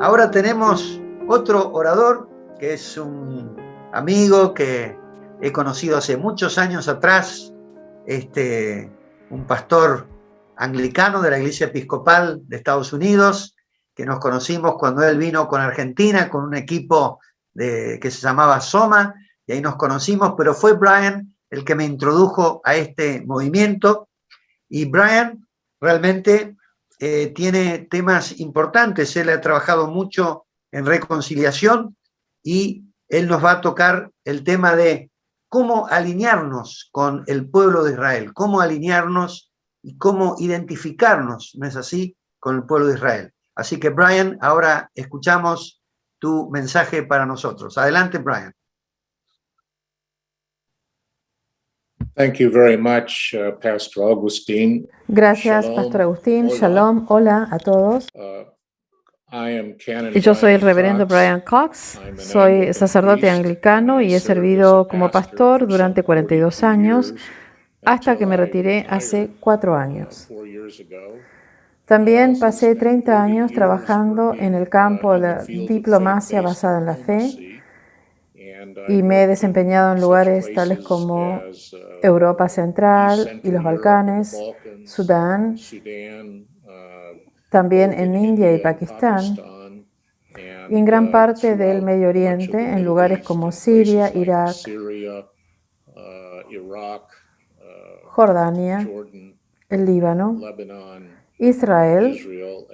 Ahora tenemos otro orador que es un amigo que he conocido hace muchos años atrás, un pastor anglicano de la Iglesia Episcopal de Estados Unidos, que nos conocimos cuando él vino con Argentina, con un equipo que se llamaba Soma, y ahí nos conocimos, pero fue Brian el que me introdujo a este movimiento, y Brian realmente tiene temas importantes. Él ha trabajado mucho en reconciliación y él nos va a tocar el tema de cómo alinearnos con el pueblo de Israel, cómo alinearnos y cómo identificarnos, ¿no es así?, con el pueblo de Israel. Así que, Brian, ahora escuchamos tu mensaje para nosotros. Adelante, Brian. Thank you very much, Pastor Augustine. Gracias, Pastor Agustín. Shalom. Hola a todos. Yo soy el reverendo Brian Cox. Soy sacerdote anglicano y he servido como pastor durante 42 años hasta que me retiré hace 4 años. También pasé 30 años trabajando en el campo de la diplomacia basada en la fe y me he desempeñado en lugares tales como Europa Central y los Balcanes, Sudán, también en India y Pakistán, y en gran parte del Medio Oriente, en lugares como Siria, Irak, Jordania, el Líbano, Israel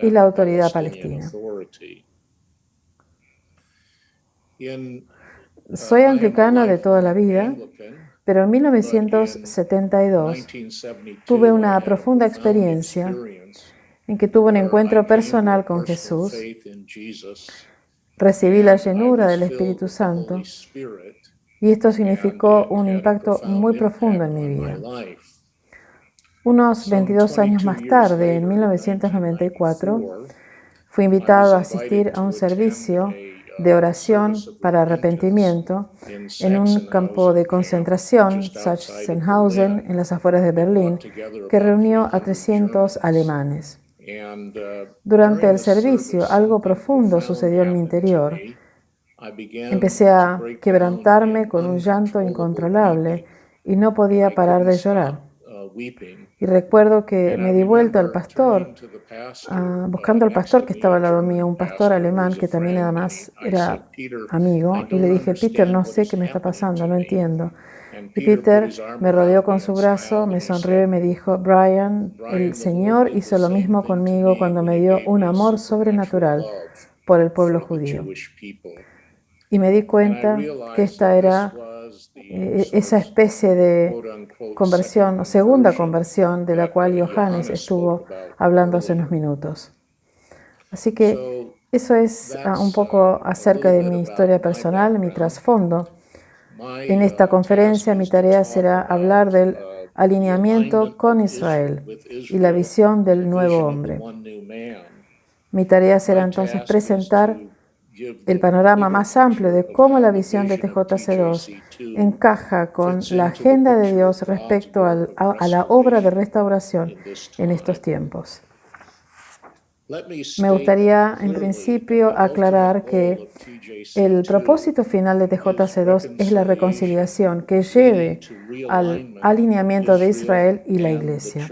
y la Autoridad Palestina. Soy anglicano de toda la vida, pero en 1972 tuve una profunda experiencia en que tuve un encuentro personal con Jesús, recibí la llenura del Espíritu Santo y esto significó un impacto muy profundo en mi vida. Unos 22 años más tarde, en 1994, fui invitado a asistir a un servicio de oración para arrepentimiento en un campo de concentración, Sachsenhausen, en las afueras de Berlín, que reunió a 300 alemanes. Durante el servicio, algo profundo sucedió en mi interior. Empecé a quebrantarme con un llanto incontrolable y no podía parar de llorar. Y recuerdo que me di vuelta al pastor, buscando al pastor que estaba al lado mío, un pastor alemán que también además era amigo, y le dije: Peter, no sé qué me está pasando, no entiendo. Y Peter me rodeó con su brazo, me sonrió y me dijo: Brian, el Señor hizo lo mismo conmigo cuando me dio un amor sobrenatural por el pueblo judío. Y me di cuenta que esta era esa especie de conversión, o segunda conversión, de la cual Johannes estuvo hablando hace unos minutos. Así que eso es un poco acerca de mi historia personal, mi trasfondo. En esta conferencia mi tarea será hablar del alineamiento con Israel y la visión del nuevo hombre. Mi tarea será entonces presentar el panorama más amplio de cómo la visión de TJC2 encaja con la agenda de Dios respecto a la obra de restauración en estos tiempos. Me gustaría, en principio, aclarar que el propósito final de TJC2 es la reconciliación que lleve al alineamiento de Israel y la Iglesia.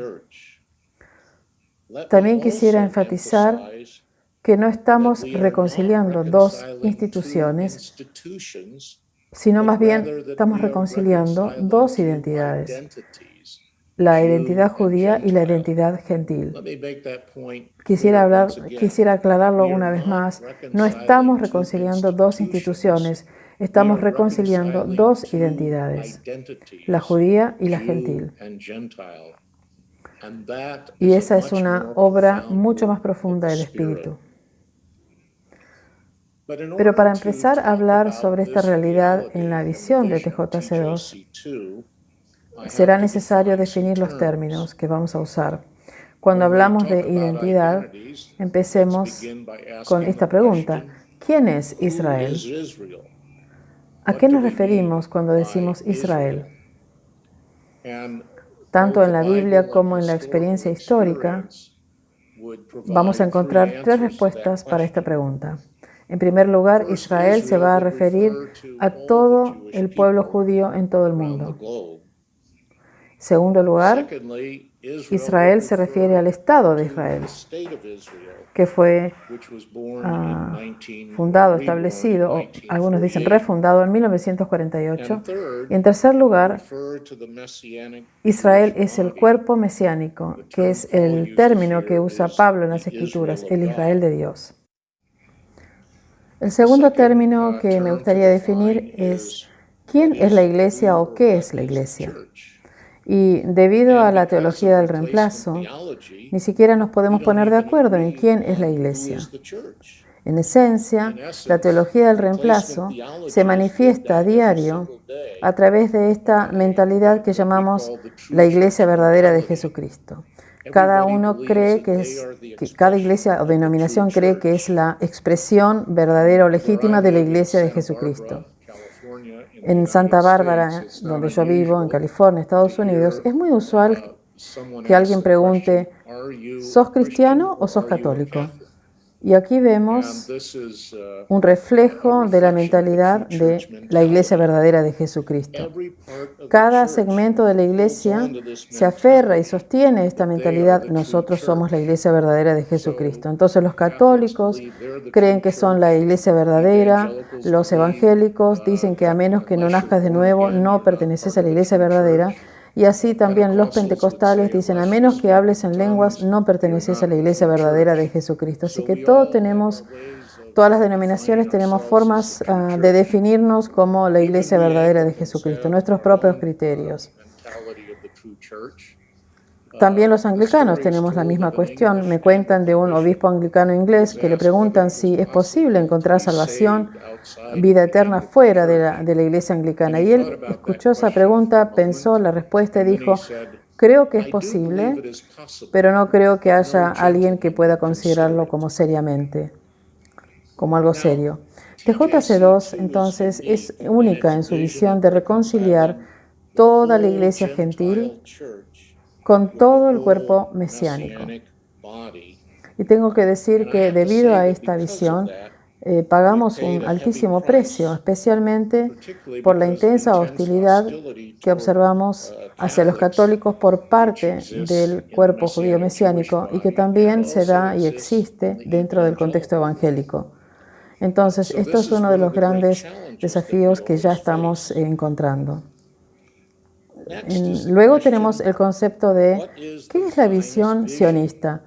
También quisiera enfatizar que no estamos reconciliando dos instituciones, sino más bien estamos reconciliando dos identidades: la identidad judía y la identidad gentil. Quisiera aclararlo una vez más. No estamos reconciliando dos instituciones, estamos reconciliando dos identidades, la judía y la gentil. Y esa es una obra mucho más profunda del Espíritu. Pero para empezar a hablar sobre esta realidad en la visión de TJC2, será necesario definir los términos que vamos a usar. Cuando hablamos de identidad, empecemos con esta pregunta: ¿quién es Israel? ¿A qué nos referimos cuando decimos Israel? Tanto en la Biblia como en la experiencia histórica, vamos a encontrar tres respuestas para esta pregunta. En primer lugar, Israel se va a referir a todo el pueblo judío en todo el mundo. En segundo lugar, Israel se refiere al Estado de Israel, que fue fundado, establecido, o algunos dicen refundado en 1948. Y en tercer lugar, Israel es el cuerpo mesiánico, que es el término que usa Pablo en las Escrituras, el Israel de Dios. El segundo término que me gustaría definir es ¿quién es la iglesia o qué es la iglesia? Y debido a la teología del reemplazo, ni siquiera nos podemos poner de acuerdo en quién es la iglesia. En esencia, la teología del reemplazo se manifiesta a diario a través de esta mentalidad que llamamos la iglesia verdadera de Jesucristo. Cada uno cree que cada iglesia o denominación cree que es la expresión verdadera o legítima de la iglesia de Jesucristo. En Santa Bárbara, donde yo vivo, en California, Estados Unidos, es muy usual que alguien pregunte, ¿sos cristiano o sos católico? Y aquí vemos un reflejo de la mentalidad de la iglesia verdadera de Jesucristo. Cada segmento de la iglesia se aferra y sostiene esta mentalidad. Nosotros somos la iglesia verdadera de Jesucristo. Entonces los católicos creen que son la iglesia verdadera. Los evangélicos dicen que a menos que no nazcas de nuevo, no perteneces a la iglesia verdadera. Y así también los pentecostales dicen, a menos que hables en lenguas, no perteneces a la iglesia verdadera de Jesucristo. Así que todas las denominaciones tenemos formas de definirnos como la iglesia verdadera de Jesucristo, nuestros propios criterios. También los anglicanos tenemos la misma cuestión. Me cuentan de un obispo anglicano inglés que le preguntan si es posible encontrar salvación, vida eterna fuera de la iglesia anglicana. Y él escuchó esa pregunta, pensó la respuesta y dijo, creo que es posible, pero no creo que haya alguien que pueda considerarlo como seriamente, como algo serio. TJC2, entonces, es única en su visión de reconciliar toda la iglesia gentil con todo el cuerpo mesiánico. Y tengo que decir que debido a esta visión, pagamos un altísimo precio, especialmente por la intensa hostilidad que observamos hacia los católicos por parte del cuerpo judío mesiánico y que también se da y existe dentro del contexto evangélico. Entonces, esto es uno de los grandes desafíos que ya estamos encontrando. Luego tenemos el concepto de ¿qué es la visión sionista?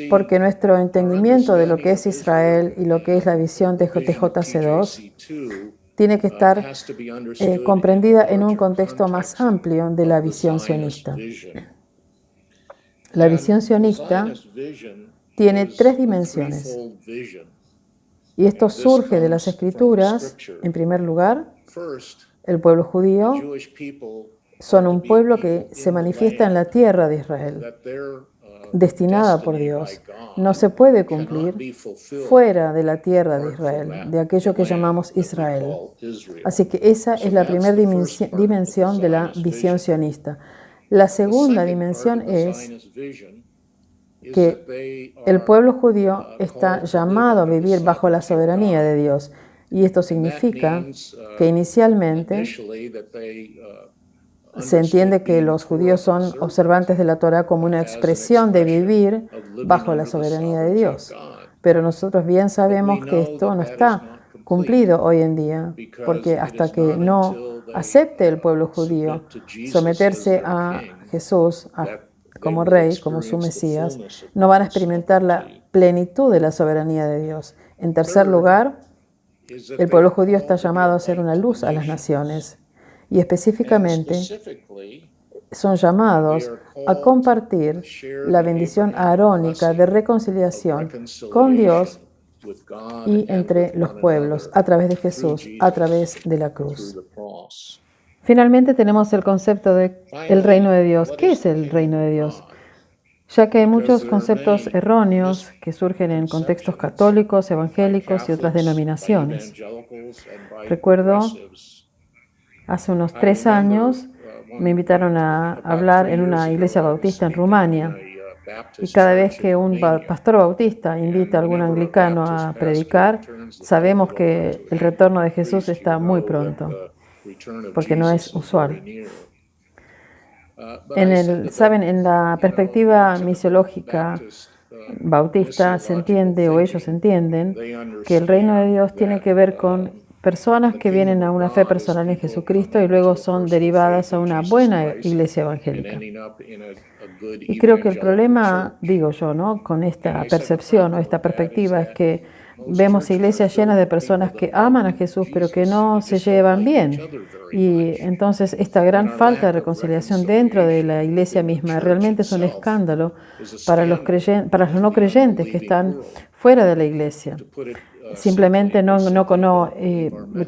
Porque nuestro entendimiento de lo que es Israel y lo que es la visión de TJC2 tiene que estar comprendida en un contexto más amplio de la visión sionista. La visión sionista tiene tres dimensiones. Y esto surge de las Escrituras, en primer lugar. El pueblo judío son un pueblo que se manifiesta en la tierra de Israel, destinada por Dios. No se puede cumplir fuera de la tierra de Israel, de aquello que llamamos Israel. Así que esa es la primera dimensión de la visión sionista. La segunda dimensión es que el pueblo judío está llamado a vivir bajo la soberanía de Dios. Y esto significa que inicialmente se entiende que los judíos son observantes de la Torá como una expresión de vivir bajo la soberanía de Dios. Pero nosotros bien sabemos que esto no está cumplido hoy en día, porque hasta que no acepte el pueblo judío someterse a Jesús como rey, como su Mesías, no van a experimentar la plenitud de la soberanía de Dios. En tercer lugar, el pueblo judío está llamado a ser una luz a las naciones y específicamente son llamados a compartir la bendición arónica de reconciliación con Dios y entre los pueblos a través de Jesús, a través de la cruz. Finalmente tenemos el concepto de el reino de Dios. ¿Qué es el reino de Dios? Ya que hay muchos conceptos erróneos que surgen en contextos católicos, evangélicos y otras denominaciones. Recuerdo, hace unos 3 años me invitaron a hablar en una iglesia bautista en Rumania Y cada vez que un pastor bautista invita a algún anglicano a predicar, sabemos que el retorno de Jesús está muy pronto, porque no es usual. Saben, en la perspectiva misiológica bautista se entiende, o ellos entienden, que el reino de Dios tiene que ver con personas que vienen a una fe personal en Jesucristo y luego son derivadas a una buena iglesia evangélica. Y creo que el problema, digo yo, ¿no?, con esta percepción o esta perspectiva es que vemos iglesias llenas de personas que aman a Jesús pero que no se llevan bien. Y entonces esta gran falta de reconciliación dentro de la iglesia misma realmente es un escándalo para los no creyentes que están fuera de la iglesia. Simplemente no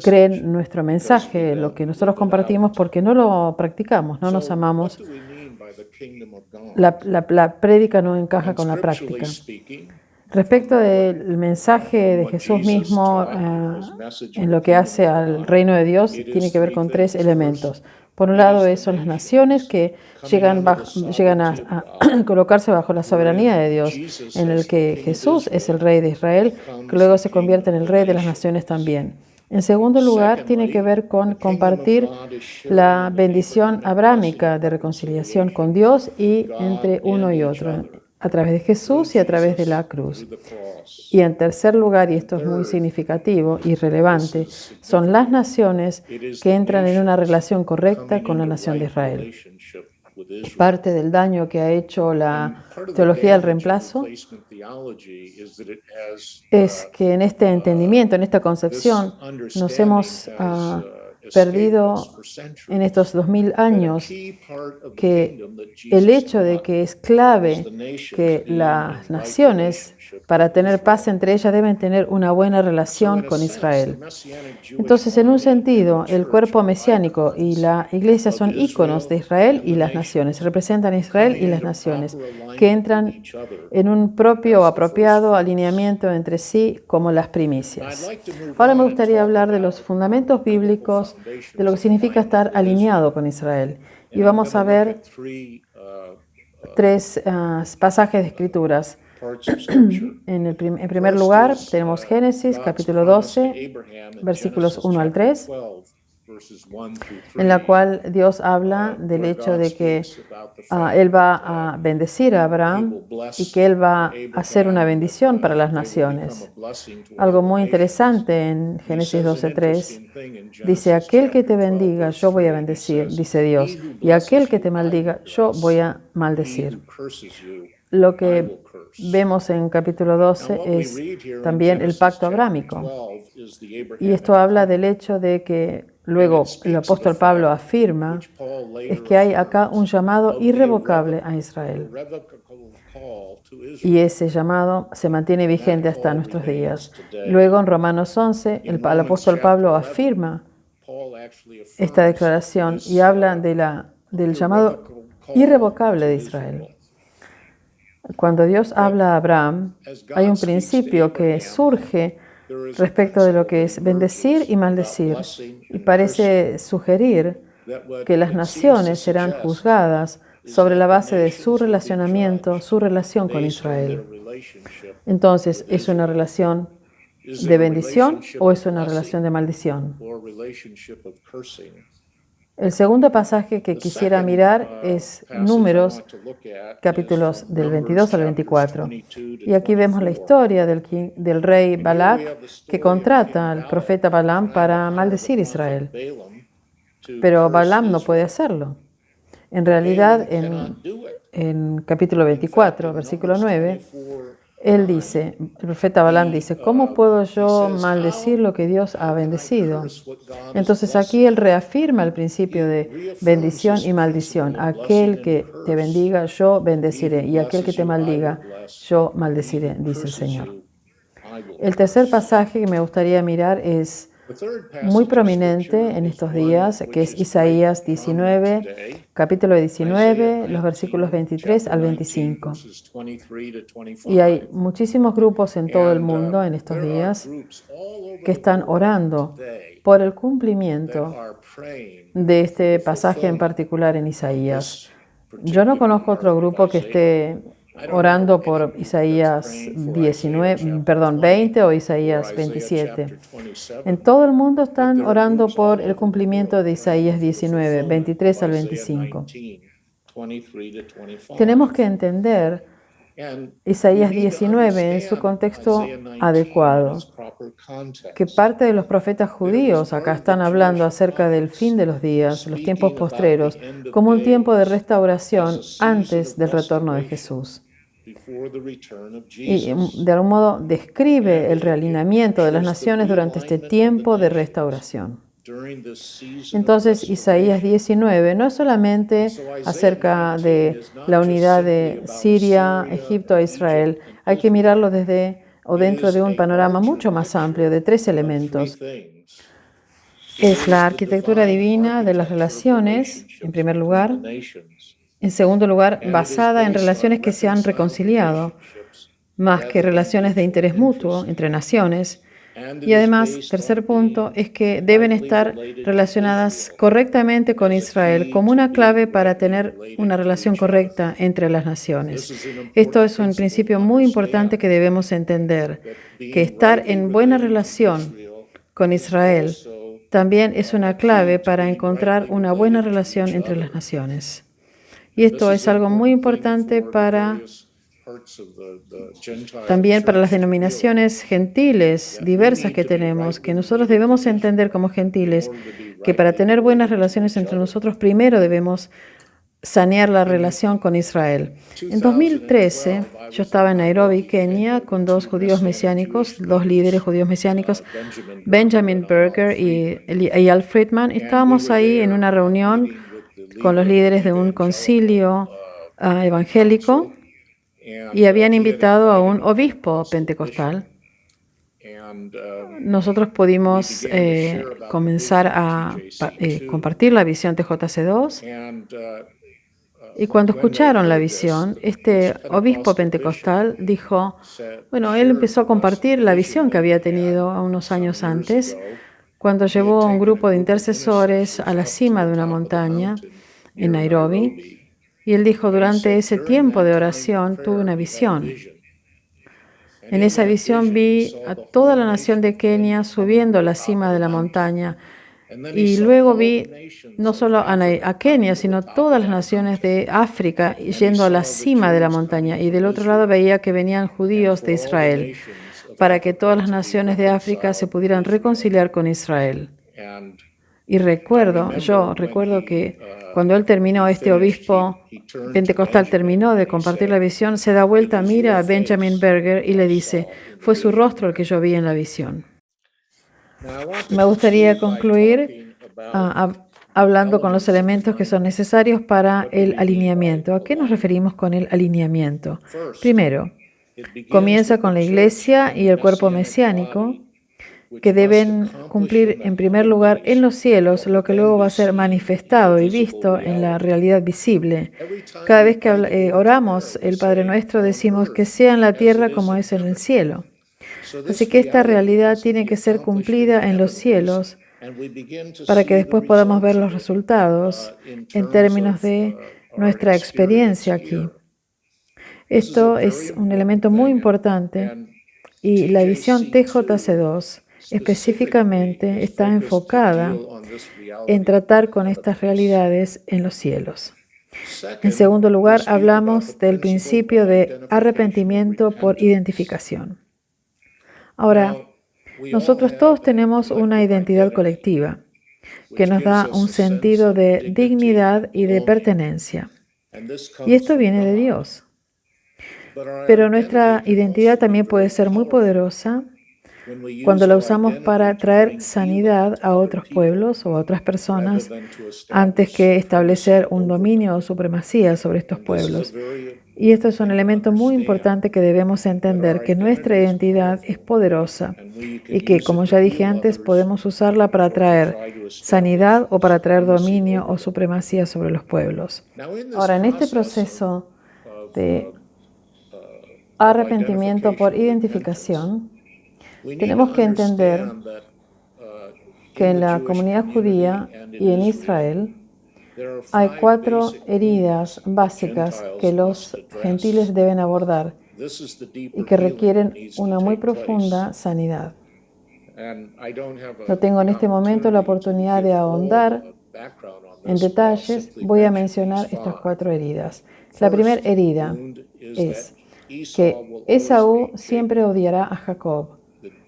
creen nuestro mensaje, lo que nosotros compartimos, porque no lo practicamos, no nos amamos. La prédica no encaja con la práctica. Respecto del mensaje de Jesús mismo en lo que hace al reino de Dios, tiene que ver con tres elementos. Por un lado, son las naciones que llegan a colocarse bajo la soberanía de Dios, en el que Jesús es el rey de Israel, que luego se convierte en el rey de las naciones también. En segundo lugar, tiene que ver con compartir la bendición abrámica de reconciliación con Dios y entre uno y otro, a través de Jesús y a través de la cruz. Y en tercer lugar, y esto es muy significativo y relevante, son las naciones que entran en una relación correcta con la nación de Israel. Parte del daño que ha hecho la teología del reemplazo es que en este entendimiento, en esta concepción, nos hemos perdido en estos 2000 años que el hecho de que es clave que las naciones, para tener paz entre ellas, deben tener una buena relación con Israel. Entonces, en un sentido, el cuerpo mesiánico y la iglesia son íconos de Israel y las naciones, representan a Israel y las naciones, que entran en un propio o apropiado alineamiento entre sí como las primicias. Ahora me gustaría hablar de los fundamentos bíblicos, de lo que significa estar alineado con Israel. Y vamos a ver tres pasajes de Escrituras. En primer lugar, tenemos Génesis, capítulo 12, versículos 1 al 3, en la cual Dios habla del hecho de que Él va a bendecir a Abraham y que Él va a hacer una bendición para las naciones. Algo muy interesante en Génesis 12:3 dice: aquel que te bendiga, yo voy a bendecir, dice Dios, y aquel que te maldiga, yo voy a maldecir. Lo que vemos en capítulo 12 es también el pacto abrámico. Y esto habla del hecho de que luego el apóstol Pablo afirma es que hay acá un llamado irrevocable a Israel. Y ese llamado se mantiene vigente hasta nuestros días. Luego en Romanos 11, el apóstol Pablo afirma esta declaración y habla del llamado irrevocable de Israel. Cuando Dios habla a Abraham, hay un principio que surge respecto de lo que es bendecir y maldecir, y parece sugerir que las naciones serán juzgadas sobre la base de su relacionamiento, su relación con Israel. Entonces, ¿es una relación de bendición o es una relación de maldición? El segundo pasaje que quisiera mirar es Números, capítulos del 22 al 24. Y aquí vemos la historia del rey Balac, que contrata al profeta Balaam para maldecir a Israel. Pero Balaam no puede hacerlo. En realidad, en capítulo 24, versículo 9, el profeta Balaam dice: ¿cómo puedo yo maldecir lo que Dios ha bendecido? Entonces aquí él reafirma el principio de bendición y maldición. Aquel que te bendiga, yo bendeciré, y aquel que te maldiga, yo maldeciré, dice el Señor. El tercer pasaje que me gustaría mirar es muy prominente en estos días, que es Isaías 19, capítulo 19, los versículos 23 al 25. Y hay muchísimos grupos en todo el mundo en estos días que están orando por el cumplimiento de este pasaje en particular en Isaías. Yo no conozco otro grupo que esté orando por Isaías 20 o Isaías 27. En todo el mundo están orando por el cumplimiento de Isaías 19, 23 al 25. Tenemos que entender Isaías 19 en su contexto adecuado, que parte de los profetas judíos acá están hablando acerca del fin de los días, los tiempos postreros, como un tiempo de restauración antes del retorno de Jesús. Y de algún modo describe el realineamiento de las naciones durante este tiempo de restauración. Entonces, Isaías 19 no es solamente acerca de la unidad de Siria, Egipto e Israel. Hay que mirarlo desde o dentro de un panorama mucho más amplio de 3 elementos. Es la arquitectura divina de las relaciones, en primer lugar. En segundo lugar, basada en relaciones que se han reconciliado, más que relaciones de interés mutuo entre naciones. Y además, tercer punto, es que deben estar relacionadas correctamente con Israel como una clave para tener una relación correcta entre las naciones. Esto es un principio muy importante que debemos entender, que estar en buena relación con Israel también es una clave para encontrar una buena relación entre las naciones. Y esto es algo muy importante también para las denominaciones gentiles diversas que tenemos, que nosotros debemos entender como gentiles que para tener buenas relaciones entre nosotros, primero debemos sanear la relación con Israel. En 2013, yo estaba en Nairobi, Kenia, con 2 judíos mesiánicos, 2 líderes judíos mesiánicos, Benjamin Berger y Al Friedman. Estábamos ahí en una reunión con los líderes de un concilio evangélico y habían invitado a un obispo pentecostal. Nosotros pudimos comenzar a compartir la visión TJC2 y cuando escucharon la visión, este obispo pentecostal dijo, bueno, él empezó a compartir la visión que había tenido unos años antes cuando llevó a un grupo de intercesores a la cima de una montaña en Nairobi. Y él dijo, durante ese tiempo de oración tuve una visión. En esa visión vi a toda la nación de Kenia subiendo a la cima de la montaña. Y luego vi no solo a Kenia, sino todas las naciones de África yendo a la cima de la montaña. Y del otro lado veía que venían judíos de Israel para que todas las naciones de África se pudieran reconciliar con Israel. Y recuerdo que cuando él terminó, este obispo pentecostal terminó de compartir la visión, se da vuelta, mira a Benjamin Berger y le dice, fue su rostro el que yo vi en la visión. Me gustaría concluir hablando con los elementos que son necesarios para el alineamiento. ¿A qué nos referimos con el alineamiento? Primero, comienza con la iglesia y el cuerpo mesiánico, que deben cumplir en primer lugar en los cielos lo que luego va a ser manifestado y visto en la realidad visible. Cada vez que oramos el Padre Nuestro decimos que sea en la tierra como es en el cielo. Así que esta realidad tiene que ser cumplida en los cielos para que después podamos ver los resultados en términos de nuestra experiencia aquí. Esto es un elemento muy importante y la visión TJC2 específicamente está enfocada en tratar con estas realidades en los cielos. En segundo lugar, hablamos del principio de arrepentimiento por identificación. Ahora, nosotros todos tenemos una identidad colectiva que nos da un sentido de dignidad y de pertenencia. Y esto viene de Dios. Pero nuestra identidad también puede ser muy poderosa cuando la usamos para traer sanidad a otros pueblos o a otras personas antes que establecer un dominio o supremacía sobre estos pueblos. Y esto es un elemento muy importante que debemos entender, que nuestra identidad es poderosa y que, como ya dije antes, podemos usarla para traer sanidad o para traer dominio o supremacía sobre los pueblos. Ahora, en este proceso de arrepentimiento por identificación, tenemos que entender que en la comunidad judía y en Israel Hay 4 heridas básicas que los gentiles deben abordar y que requieren una muy profunda sanidad. No tengo en este momento la oportunidad de ahondar en detalles. Voy a mencionar estas 4 heridas. La primera herida es que Esaú siempre odiará a Jacob.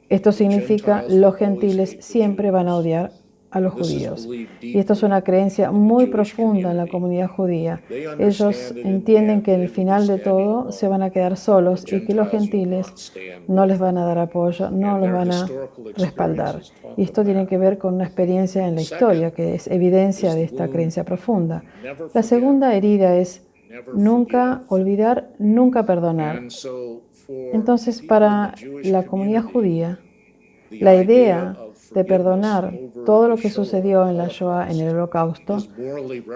Esto significa los gentiles siempre van a odiar a los judíos. Y esto es una creencia muy profunda en la comunidad judía. Ellos entienden que al final de todo se van a quedar solos y que los gentiles no les van a dar apoyo, no los van a respaldar. Y esto tiene que ver con una experiencia en la historia, que es evidencia de esta creencia profunda. La segunda herida es nunca olvidar, nunca perdonar. Entonces, para la comunidad judía, la idea de perdonar todo lo que sucedió en la Shoah, en el Holocausto,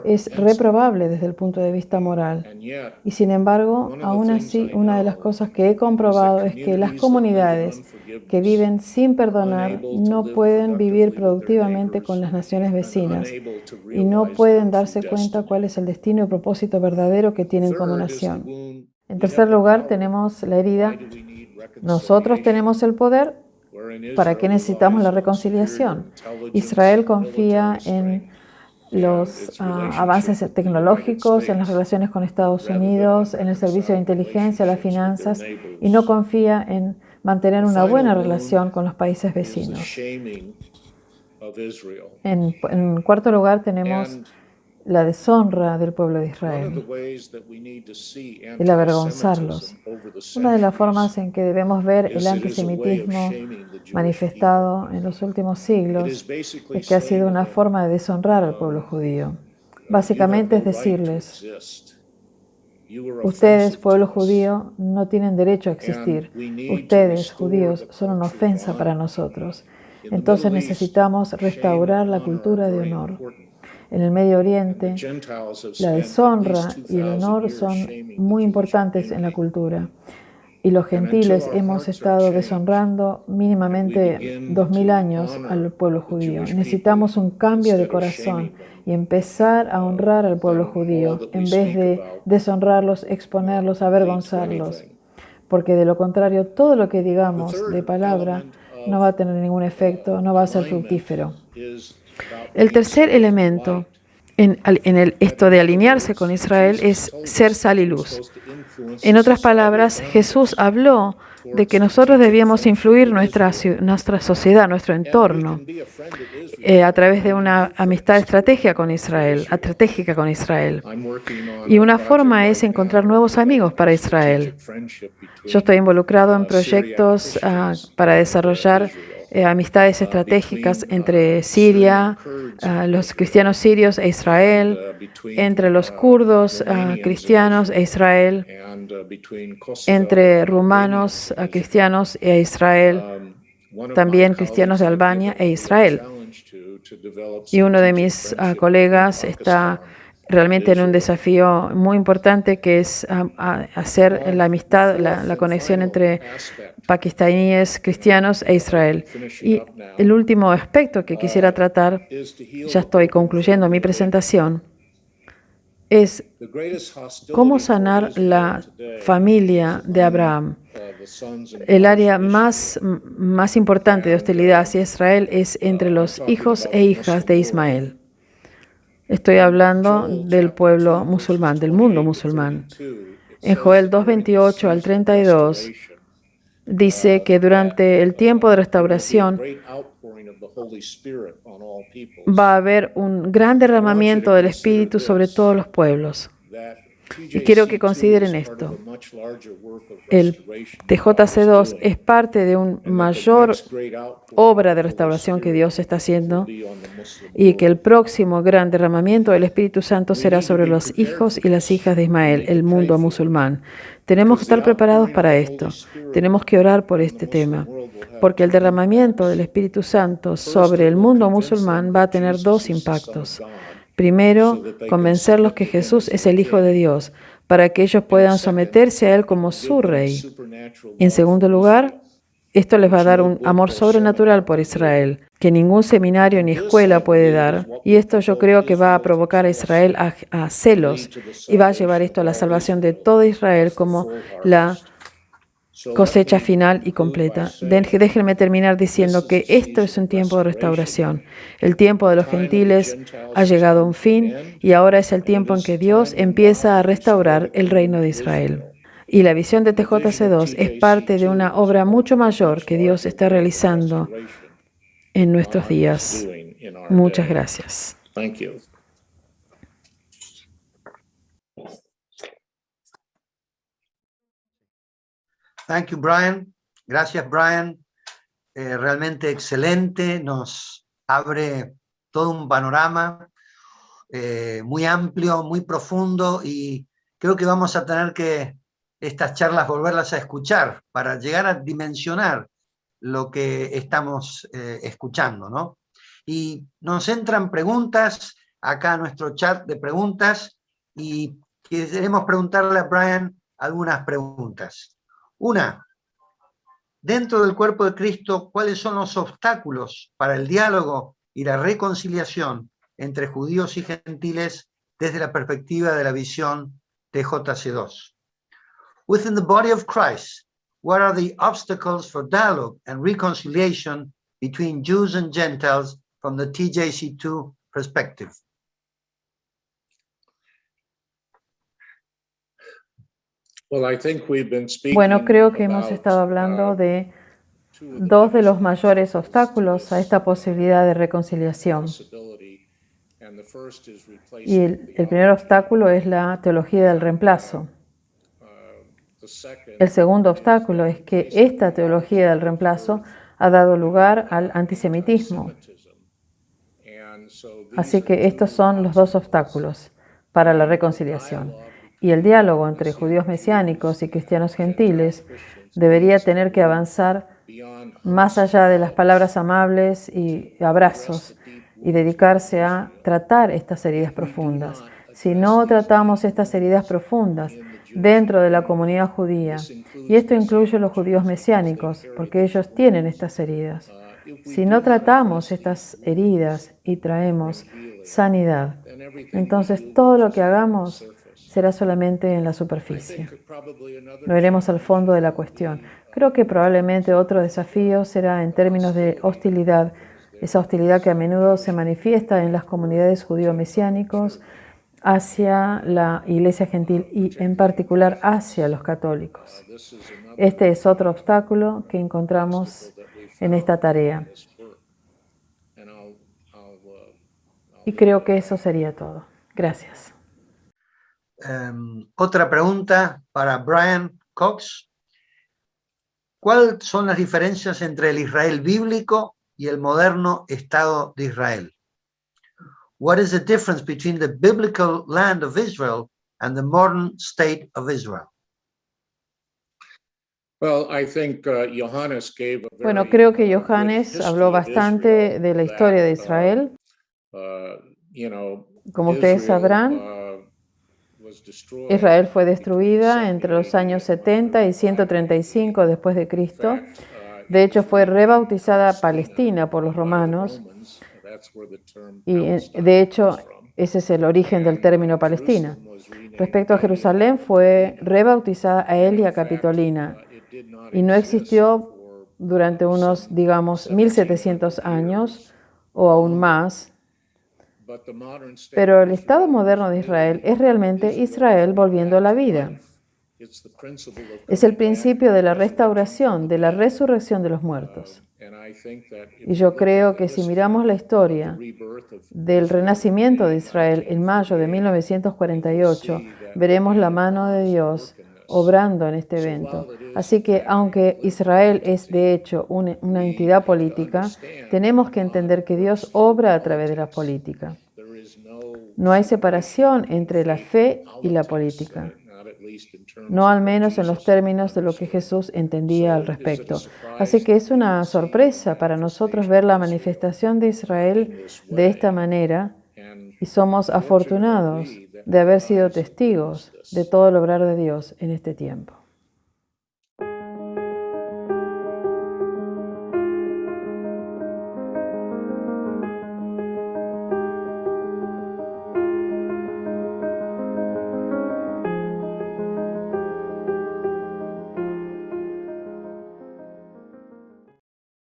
es reprobable desde el punto de vista moral. Y sin embargo, aún así, una de las cosas que he comprobado es que las comunidades que viven sin perdonar no pueden vivir productivamente con las naciones vecinas y no pueden darse cuenta cuál es el destino y propósito verdadero que tienen como nación. En tercer lugar, tenemos la herida. Nosotros tenemos el poder. ¿Para qué necesitamos la reconciliación? Israel confía en los avances tecnológicos, en las relaciones con Estados Unidos, en el servicio de inteligencia, las finanzas, y no confía en mantener una buena relación con los países vecinos. En cuarto lugar, tenemos la deshonra del pueblo de Israel, el avergonzarlos. Una de las formas en que debemos ver el antisemitismo manifestado en los últimos siglos es que ha sido una forma de deshonrar al pueblo judío. Básicamente es decirles: ustedes, pueblo judío, no tienen derecho a existir. Ustedes, judíos, son una ofensa para nosotros. Entonces necesitamos restaurar la cultura de honor. En el Medio Oriente, la deshonra y el honor son muy importantes en la cultura. Y los gentiles hemos estado deshonrando mínimamente 2000 años al pueblo judío. Necesitamos un cambio de corazón y empezar a honrar al pueblo judío en vez de deshonrarlos, exponerlos, avergonzarlos. Porque de lo contrario, todo lo que digamos de palabra no va a tener ningún efecto, no va a ser fructífero. El tercer elemento en esto de alinearse con Israel es ser sal y luz. En otras palabras, Jesús habló de que nosotros debíamos influir nuestra sociedad, nuestro entorno, a través de una amistad estratégica con Israel. Y una forma es encontrar nuevos amigos para Israel. Yo estoy involucrado en proyectos para desarrollar amistades estratégicas entre Siria, los cristianos sirios e Israel, entre los kurdos cristianos e Israel, entre rumanos cristianos e Israel, también cristianos de Albania e Israel. Y uno de mis colegas está realmente en un desafío muy importante, que es hacer la amistad, la conexión entre pakistaníes, cristianos e Israel. Y el último aspecto que quisiera tratar, ya estoy concluyendo mi presentación, es cómo sanar la familia de Abraham. El área más importante de hostilidad hacia Israel es entre los hijos e hijas de Ismael. Estoy hablando del pueblo musulmán, del mundo musulmán. En Joel 2:28 al 32 dice que durante el tiempo de restauración va a haber un gran derramamiento del Espíritu sobre todos los pueblos. Y quiero que consideren esto. El TJC2 es parte de una mayor obra de restauración que Dios está haciendo, y que el próximo gran derramamiento del Espíritu Santo será sobre los hijos y las hijas de Ismael, el mundo musulmán. Tenemos que estar preparados para esto. Tenemos que orar por este tema, porque el derramamiento del Espíritu Santo sobre el mundo musulmán va a tener 2 impactos. Primero, convencerlos que Jesús es el Hijo de Dios, para que ellos puedan someterse a Él como su Rey. En segundo lugar, esto les va a dar un amor sobrenatural por Israel, que ningún seminario ni escuela puede dar. Y esto yo creo que va a provocar a Israel a celos y va a llevar esto a la salvación de todo Israel como la cosecha final y completa. Déjenme terminar diciendo que esto es un tiempo de restauración. El tiempo de los gentiles ha llegado a un fin y ahora es el tiempo en que Dios empieza a restaurar el reino de Israel. Y la visión de TJC2 es parte de una obra mucho mayor que Dios está realizando en nuestros días. Muchas gracias. Thank you, Brian. Gracias, Brian. Realmente excelente. Nos abre todo un panorama muy amplio, muy profundo, y creo que vamos a tener que estas charlas volverlas a escuchar para llegar a dimensionar lo que estamos escuchando, ¿no? Y nos entran preguntas acá a nuestro chat de preguntas y queremos preguntarle a Brian algunas preguntas. Una, dentro del cuerpo de Cristo, ¿cuáles son los obstáculos para el diálogo y la reconciliación entre judíos y gentiles desde la perspectiva de la visión de JC2? Within the body of Christ, what are the obstacles for dialogue and reconciliation between Jews and Gentiles from the TJC2 perspective? Bueno, creo que hemos estado hablando de dos de los mayores obstáculos a esta posibilidad de reconciliación. Y el primer obstáculo es la teología del reemplazo. El segundo obstáculo es que esta teología del reemplazo ha dado lugar al antisemitismo. Así que estos son los dos obstáculos para la reconciliación. Y el diálogo entre judíos mesiánicos y cristianos gentiles debería tener que avanzar más allá de las palabras amables y abrazos y dedicarse a tratar estas heridas profundas. Si no tratamos estas heridas profundas dentro de la comunidad judía, y esto incluye los judíos mesiánicos, porque ellos tienen estas heridas. Si no tratamos estas heridas y traemos sanidad, entonces todo lo que hagamos será solamente en la superficie. No iremos al fondo de la cuestión. Creo que probablemente otro desafío será en términos de hostilidad, esa hostilidad que a menudo se manifiesta en las comunidades judío-mesiánicos hacia la Iglesia gentil y en particular hacia los católicos. Este es otro obstáculo que encontramos en esta tarea. Y creo que eso sería todo. Gracias. Otra pregunta para Brian Cox. ¿Cuáles son las diferencias entre el Israel bíblico y el moderno Estado de Israel? What is the difference between the biblical land of Israel and the modern state of Israel? Bueno, creo que Johannes habló bastante de la historia de Israel. Como ustedes sabrán, Israel fue destruida entre los años 70 y 135 después de Cristo. De hecho, fue rebautizada Palestina por los romanos. Y de hecho, ese es el origen del término Palestina. Respecto a Jerusalén, fue rebautizada a Elia Capitolina y no existió durante unos, digamos, 1700 años o aún más. Pero el Estado moderno de Israel es realmente Israel volviendo a la vida. Es el principio de la restauración, de la resurrección de los muertos. Y yo creo que si miramos la historia del renacimiento de Israel en mayo de 1948, veremos la mano de Dios obrando en este evento. Así que aunque Israel es de hecho una entidad política, tenemos que entender que Dios obra a través de la política. No hay separación entre la fe y la política. No al menos en los términos de lo que Jesús entendía al respecto. Así que es una sorpresa para nosotros ver la manifestación de Israel de esta manera y somos afortunados de haber sido testigos de todo el obrar de Dios en este tiempo.